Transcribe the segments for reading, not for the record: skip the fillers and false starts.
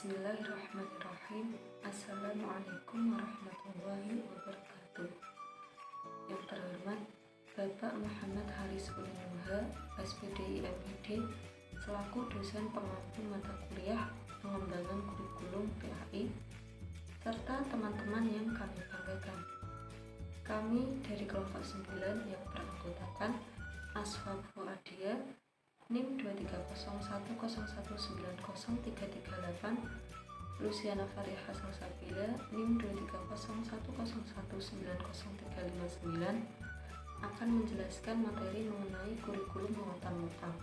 Bismillahirrahmanirrahim. Assalamualaikum warahmatullahi wabarakatuh. Yang terhormat Bapak Muhammad Haris Ulinuha, SPDI MID, selaku dosen pengampu mata kuliah pengembangan kurikulum PAI, serta teman-teman yang kami banggakan. Kami dari kelompok 9 yang beranggotakan Asfa Fuadia, NIM 23010190338, Luciana Fariha Salsabila, NIM 23011019039, akan menjelaskan materi mengenai kurikulum muatan lokal.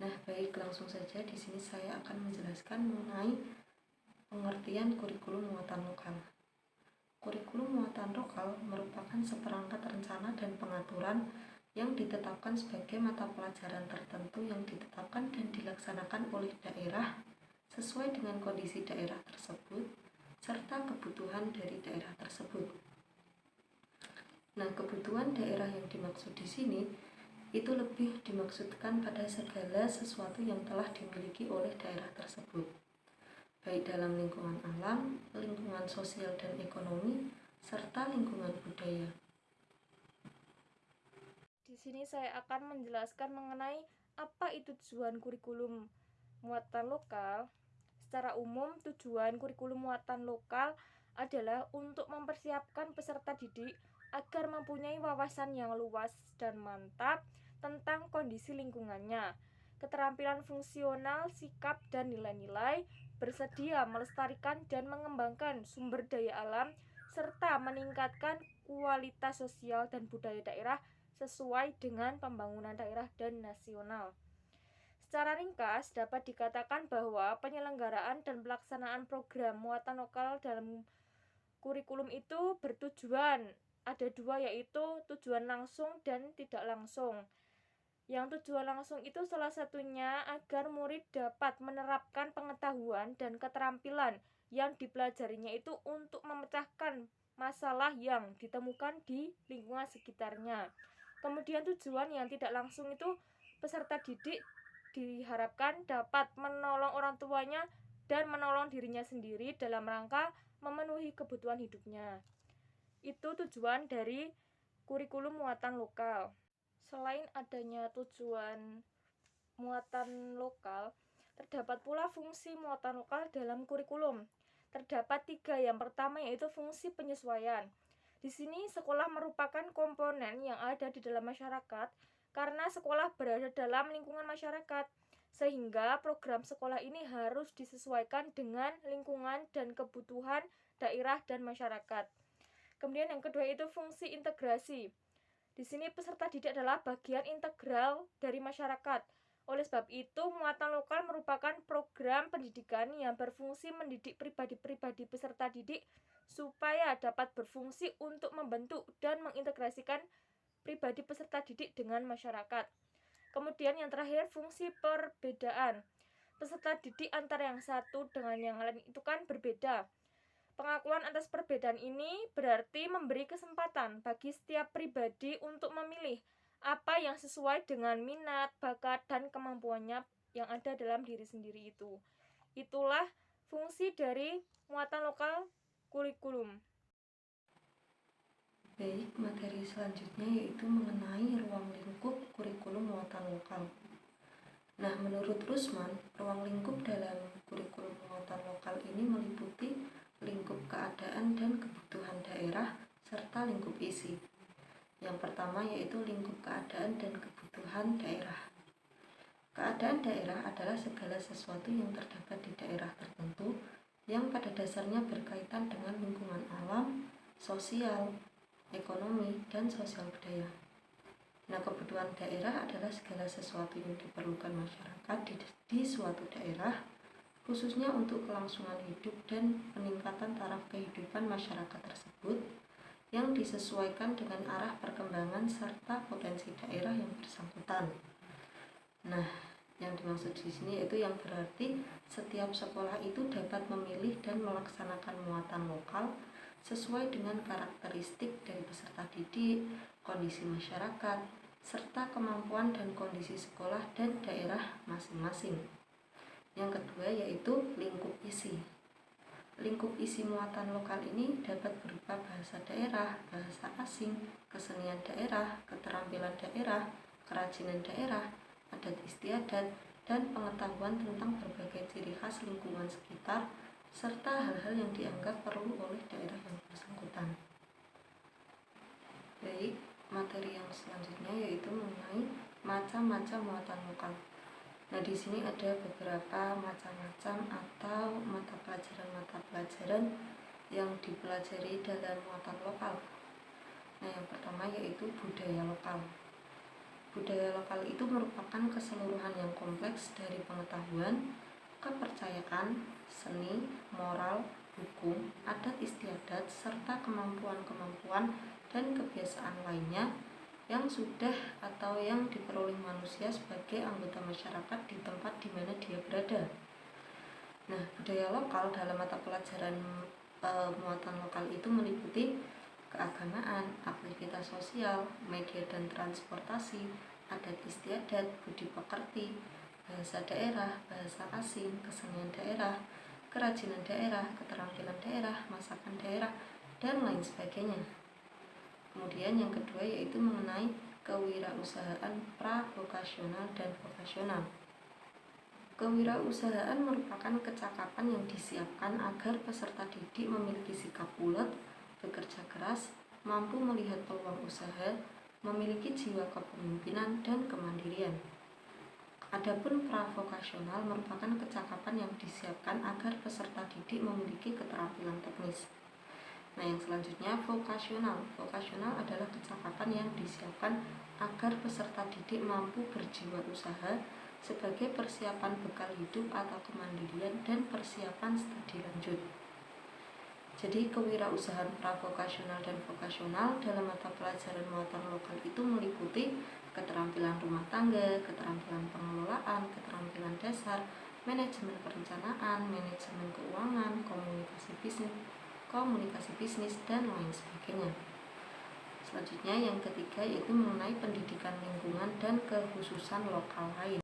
Nah, baik, langsung saja di sini saya akan menjelaskan mengenai pengertian kurikulum muatan lokal. Kurikulum muatan lokal merupakan seperangkat rencana dan pengaturan yang ditetapkan sebagai mata pelajaran tertentu yang ditetapkan dan dilaksanakan oleh daerah sesuai dengan kondisi daerah tersebut serta kebutuhan dari daerah tersebut. Nah, kebutuhan daerah yang dimaksud di sini itu lebih dimaksudkan pada segala sesuatu yang telah dimiliki oleh daerah tersebut, baik dalam lingkungan alam, lingkungan sosial dan ekonomi, serta lingkungan budaya. Di sini saya akan menjelaskan mengenai apa itu tujuan kurikulum muatan lokal. Secara umum, tujuan kurikulum muatan lokal adalah untuk mempersiapkan peserta didik agar mempunyai wawasan yang luas dan mantap tentang kondisi lingkungannya, keterampilan fungsional, sikap, dan nilai-nilai, bersedia melestarikan dan mengembangkan sumber daya alam, serta meningkatkan kualitas sosial dan budaya daerah sesuai dengan pembangunan daerah dan nasional. Secara ringkas, dapat dikatakan bahwa penyelenggaraan dan pelaksanaan program muatan lokal dalam kurikulum itu bertujuan ada dua, yaitu tujuan langsung dan tidak langsung. Yang tujuan langsung itu salah satunya agar murid dapat menerapkan pengetahuan dan keterampilan yang dipelajarinya itu untuk memecahkan masalah yang ditemukan di lingkungan sekitarnya. Kemudian tujuan yang tidak langsung itu peserta didik diharapkan dapat menolong orang tuanya dan menolong dirinya sendiri dalam rangka memenuhi kebutuhan hidupnya. Itu tujuan dari kurikulum muatan lokal. Selain adanya tujuan muatan lokal, terdapat pula fungsi muatan lokal dalam kurikulum. Terdapat 3. Yang pertama yaitu fungsi penyesuaian. Di sini sekolah merupakan komponen yang ada di dalam masyarakat karena sekolah berada dalam lingkungan masyarakat, sehingga program sekolah ini harus disesuaikan dengan lingkungan dan kebutuhan daerah dan masyarakat. Kemudian yang kedua itu fungsi integrasi. Di sini peserta didik adalah bagian integral dari masyarakat. Oleh sebab itu, muatan lokal merupakan program pendidikan yang berfungsi mendidik pribadi-pribadi peserta didik supaya dapat berfungsi untuk membentuk dan mengintegrasikan pribadi peserta didik dengan masyarakat. Kemudian yang terakhir, fungsi perbedaan. Peserta didik antara yang satu dengan yang lain itu kan berbeda. Pengakuan atas perbedaan ini berarti memberi kesempatan bagi setiap pribadi untuk memilih apa yang sesuai dengan minat, bakat, dan kemampuannya yang ada dalam diri sendiri itu. Itulah fungsi dari muatan lokal kurikulum. Baik, materi selanjutnya yaitu mengenai ruang lingkup kurikulum muatan lokal. Nah, menurut Rusman, ruang lingkup dalam kurikulum muatan lokal ini meliputi lingkup keadaan dan kebutuhan daerah serta lingkup isi. Yang pertama yaitu lingkup keadaan dan kebutuhan daerah. Keadaan daerah adalah segala sesuatu yang terdapat di daerah tertentu yang pada dasarnya berkaitan dengan lingkungan alam, sosial, ekonomi, dan sosial budaya. Nah, kebutuhan daerah adalah segala sesuatu yang diperlukan masyarakat di suatu daerah, khususnya untuk kelangsungan hidup dan peningkatan taraf kehidupan masyarakat tersebut yang disesuaikan dengan arah perkembangan serta potensi daerah yang bersangkutan. Nah, yang dimaksud di sini yaitu yang berarti setiap sekolah itu dapat memilih dan melaksanakan muatan lokal sesuai dengan karakteristik dari peserta didik, kondisi masyarakat, serta kemampuan dan kondisi sekolah dan daerah masing-masing. Yang kedua yaitu lingkup isi. Lingkup isi muatan lokal ini dapat berupa bahasa daerah, bahasa asing, kesenian daerah, keterampilan daerah, kerajinan daerah, adat istiadat, dan pengetahuan tentang berbagai ciri khas lingkungan sekitar, serta hal-hal yang dianggap perlu oleh daerah yang bersangkutan. Baik, materi yang selanjutnya yaitu mengenai macam-macam muatan lokal. Nah, di sini ada beberapa macam-macam atau mata pelajaran yang dipelajari dalam muatan lokal. Nah, yang pertama yaitu budaya lokal. Budaya lokal itu merupakan keseluruhan yang kompleks dari pengetahuan, kepercayaan, seni, moral, hukum, adat istiadat, serta kemampuan-kemampuan dan kebiasaan lainnya yang sudah atau yang diperoleh manusia sebagai anggota masyarakat di tempat di mana dia berada. Nah, budaya lokal dalam mata pelajaran muatan lokal itu meliputi keagamaan, aktivitas sosial, media dan transportasi, adat istiadat, budi pekerti, bahasa daerah, bahasa asing, kesenian daerah, kerajinan daerah, keterampilan daerah, masakan daerah, dan lain sebagainya. Kemudian yang kedua yaitu mengenai kewirausahaan pra-vokasional dan vokasional. Kewirausahaan merupakan kecakapan yang disiapkan agar peserta didik memiliki sikap ulet, bekerja keras, mampu melihat peluang usaha, memiliki jiwa kepemimpinan dan kemandirian. Adapun pra-vokasional merupakan kecakapan yang disiapkan agar peserta didik memiliki keterampilan teknis. Nah, yang selanjutnya vokasional. Vokasional adalah kecakapan yang disiapkan agar peserta didik mampu berjiwa usaha sebagai persiapan bekal hidup atau kemandirian dan persiapan studi lanjut. Jadi kewirausahaan pravokasional dan vokasional dalam mata pelajaran muatan lokal itu meliputi keterampilan rumah tangga, keterampilan pengelolaan, keterampilan dasar, manajemen perencanaan, manajemen keuangan, komunikasi bisnis, dan lain sebagainya. Selanjutnya yang ketiga yaitu mengenai pendidikan lingkungan dan kekhususan lokal lain.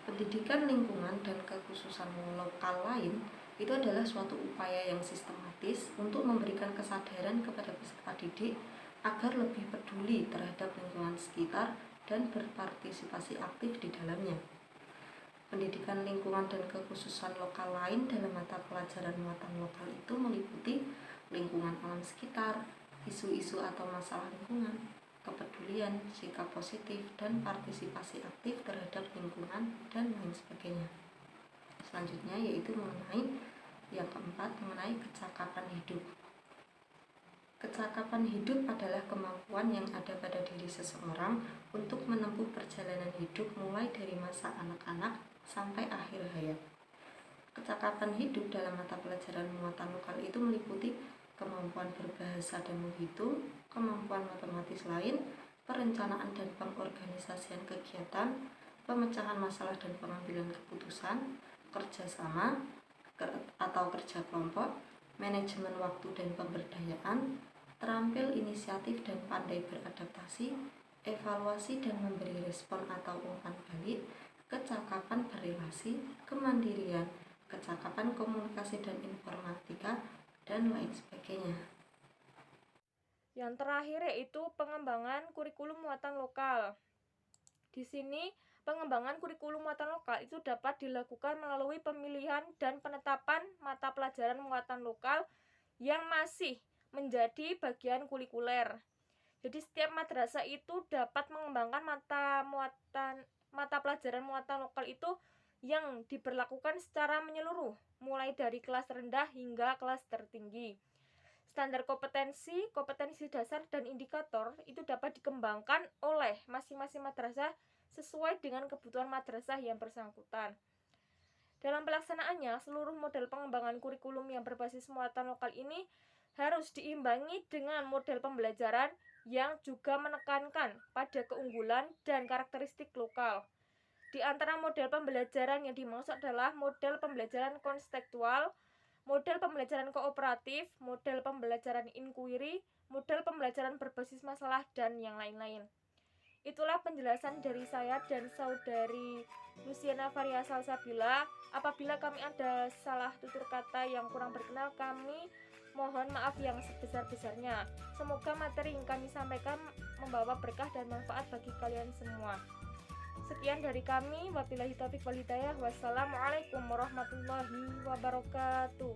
Pendidikan lingkungan dan kekhususan lokal lain itu adalah suatu upaya yang sistematis untuk memberikan kesadaran kepada peserta didik agar lebih peduli terhadap lingkungan sekitar dan berpartisipasi aktif di dalamnya. Pendidikan lingkungan dan kekhususan lokal lain dalam mata pelajaran muatan lokal itu meliputi lingkungan alam sekitar, isu-isu atau masalah lingkungan, kepedulian, sikap positif, dan partisipasi aktif terhadap lingkungan, dan lain sebagainya. Selanjutnya yaitu mengenai yang keempat, mengenai kecakapan hidup. Kecakapan hidup adalah kemampuan yang ada pada diri seseorang untuk menempuh perjalanan hidup mulai dari masa anak-anak sampai akhir hayat. Kecakapan hidup dalam mata pelajaran muatan lokal itu meliputi kemampuan berbahasa dan menghitung, kemampuan matematis lain, perencanaan dan pengorganisasian kegiatan, pemecahan masalah dan pengambilan keputusan, kerjasama atau kerja kelompok, manajemen waktu dan pemberdayaan, terampil inisiatif dan pandai beradaptasi, evaluasi dan memberi respon atau umpan balik, kecakapan berrelasi, kemandirian, kecakapan komunikasi dan informatika, dan lain sebagainya. Yang terakhir yaitu pengembangan kurikulum muatan lokal. Di sini, pengembangan kurikulum muatan lokal itu dapat dilakukan melalui pemilihan dan penetapan mata pelajaran muatan lokal yang masih menjadi bagian kurikuler. Jadi setiap madrasah itu dapat mengembangkan mata pelajaran muatan lokal itu yang diberlakukan secara menyeluruh, mulai dari kelas rendah hingga kelas tertinggi. Standar kompetensi dasar dan indikator itu dapat dikembangkan oleh masing-masing madrasah sesuai dengan kebutuhan madrasah yang bersangkutan. Dalam pelaksanaannya, seluruh model pengembangan kurikulum yang berbasis muatan lokal ini harus diimbangi dengan model pembelajaran yang juga menekankan pada keunggulan dan karakteristik lokal. Di antara model pembelajaran yang dimaksud adalah model pembelajaran konstekstual, model pembelajaran kooperatif, model pembelajaran inquiry, model pembelajaran berbasis masalah, dan yang lain-lain. Itulah penjelasan dari saya dan saudari Luciana Faria Salsabila. Apabila kami ada salah tutur kata yang kurang berkenan, kami mohon maaf yang sebesar-besarnya. Semoga materi yang kami sampaikan membawa berkah dan manfaat bagi kalian semua. Sekian dari kami. Wabillahi taufiq wal hidayah. Wassalamualaikum warahmatullahi wabarakatuh.